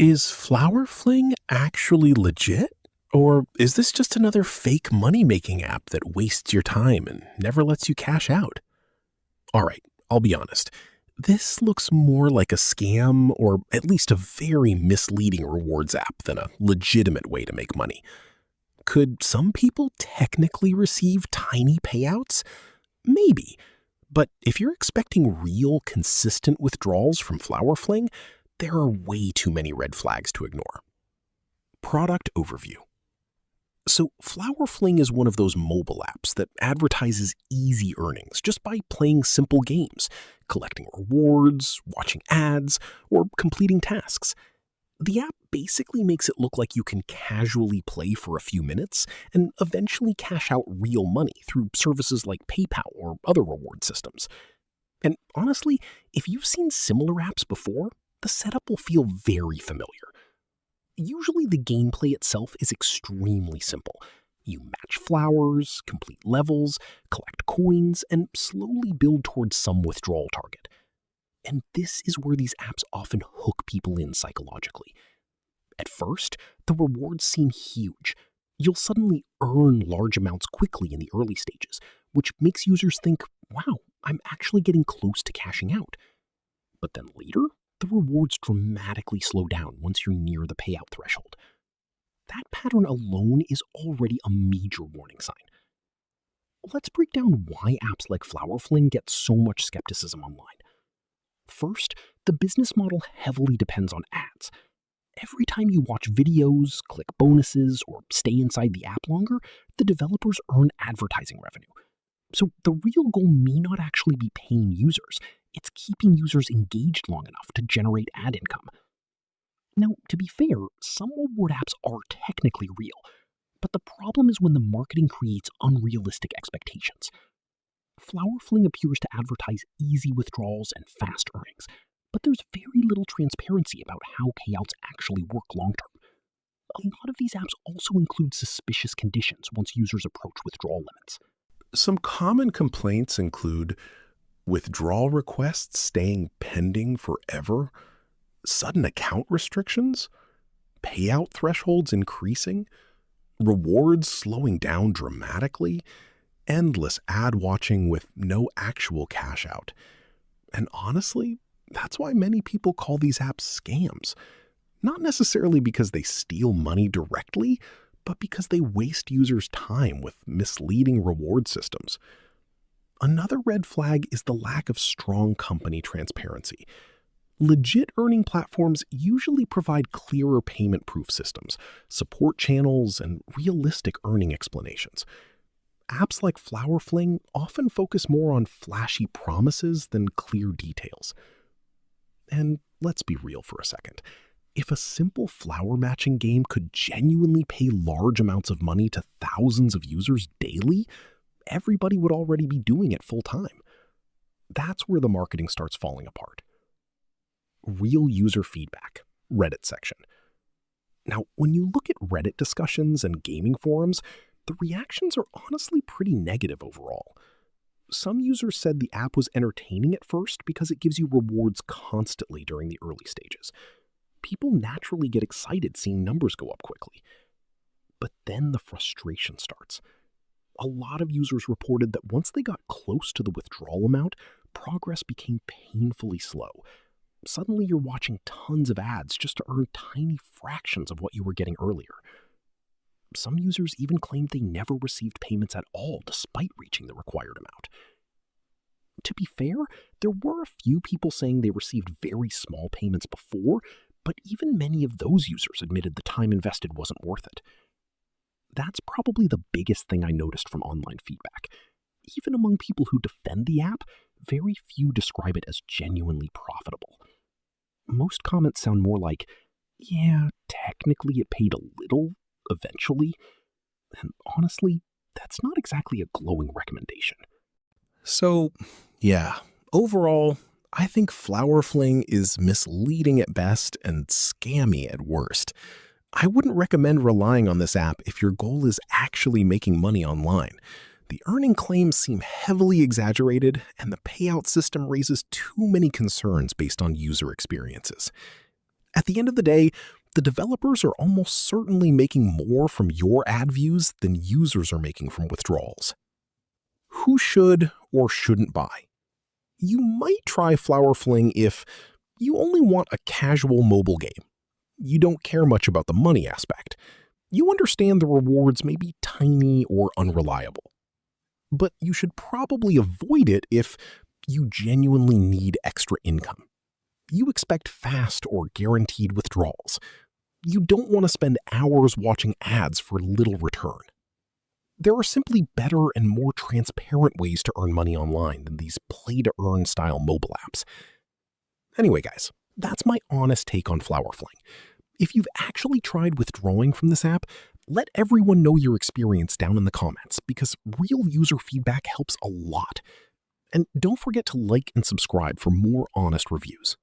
Is Flower Fling actually legit? Or is this just another fake money-making app that wastes your time and never lets you cash out? Alright, I'll be honest. This looks more like a scam or at least a very misleading rewards app than a legitimate way to make money. Could some people technically receive tiny payouts? Maybe. But if you're expecting real, consistent withdrawals from Flower Fling, there are way too many red flags to ignore. Product overview. So Flower Fling is one of those mobile apps that advertises easy earnings just by playing simple games, collecting rewards, watching ads, or completing tasks. The app basically makes it look like you can casually play for a few minutes and eventually cash out real money through services like PayPal or other reward systems. And honestly, if you've seen similar apps before, the setup will feel very familiar. Usually the gameplay itself is extremely simple. You match flowers, complete levels, collect coins, and slowly build towards some withdrawal target. And this is where these apps often hook people in psychologically. At first, the rewards seem huge. You'll suddenly earn large amounts quickly in the early stages, which makes users think, wow, I'm actually getting close to cashing out. But then later, the rewards dramatically slow down once you're near the payout threshold. That pattern alone is already a major warning sign. Let's break down why apps like Flower Fling get so much skepticism online. First, the business model heavily depends on ads. Every time you watch videos, click bonuses, or stay inside the app longer, the developers earn advertising revenue. So the real goal may not actually be paying users. It's keeping users engaged long enough to generate ad income. Now, to be fair, some reward apps are technically real, but the problem is when the marketing creates unrealistic expectations. Flower Fling appears to advertise easy withdrawals and fast earnings, but there's very little transparency about how payouts actually work long-term. A lot of these apps also include suspicious conditions once users approach withdrawal limits. Some common complaints include withdrawal requests staying pending forever, sudden account restrictions, payout thresholds increasing, rewards slowing down dramatically, endless ad watching with no actual cash out. And honestly, that's why many people call these apps scams. Not necessarily because they steal money directly, but because they waste users' time with misleading reward systems. Another red flag is the lack of strong company transparency. Legit earning platforms usually provide clearer payment proof systems, support channels, and realistic earning explanations. Apps like Flower Fling often focus more on flashy promises than clear details. And let's be real for a second. If a simple flower matching game could genuinely pay large amounts of money to thousands of users daily, everybody would already be doing it full time. That's where the marketing starts falling apart. Real user feedback, Reddit section. Now, when you look at Reddit discussions and gaming forums, the reactions are honestly pretty negative overall. Some users said the app was entertaining at first because it gives you rewards constantly during the early stages. People naturally get excited seeing numbers go up quickly. But then the frustration starts. A lot of users reported that once they got close to the withdrawal amount, progress became painfully slow. Suddenly you're watching tons of ads just to earn tiny fractions of what you were getting earlier. Some users even claimed they never received payments at all despite reaching the required amount. To be fair, there were a few people saying they received very small payments before, but even many of those users admitted the time invested wasn't worth it. That's probably the biggest thing I noticed from online feedback. Even among people who defend the app, very few describe it as genuinely profitable. Most comments sound more like, yeah, technically it paid a little, eventually. And honestly, that's not exactly a glowing recommendation. So, yeah, overall, I think Flower Fling is misleading at best and scammy at worst. I wouldn't recommend relying on this app if your goal is actually making money online. The earning claims seem heavily exaggerated, and the payout system raises too many concerns based on user experiences. At the end of the day, the developers are almost certainly making more from your ad views than users are making from withdrawals. Who should or shouldn't buy? You might try Flower Fling if you only want a casual mobile game. You don't care much about the money aspect. You understand the rewards may be tiny or unreliable. But you should probably avoid it if you genuinely need extra income. You expect fast or guaranteed withdrawals. You don't want to spend hours watching ads for little return. There are simply better and more transparent ways to earn money online than these play-to-earn style mobile apps. Anyway, guys, that's my honest take on Flower Fling. If you've actually tried withdrawing from this app, let everyone know your experience down in the comments because real user feedback helps a lot. And don't forget to like and subscribe for more honest reviews.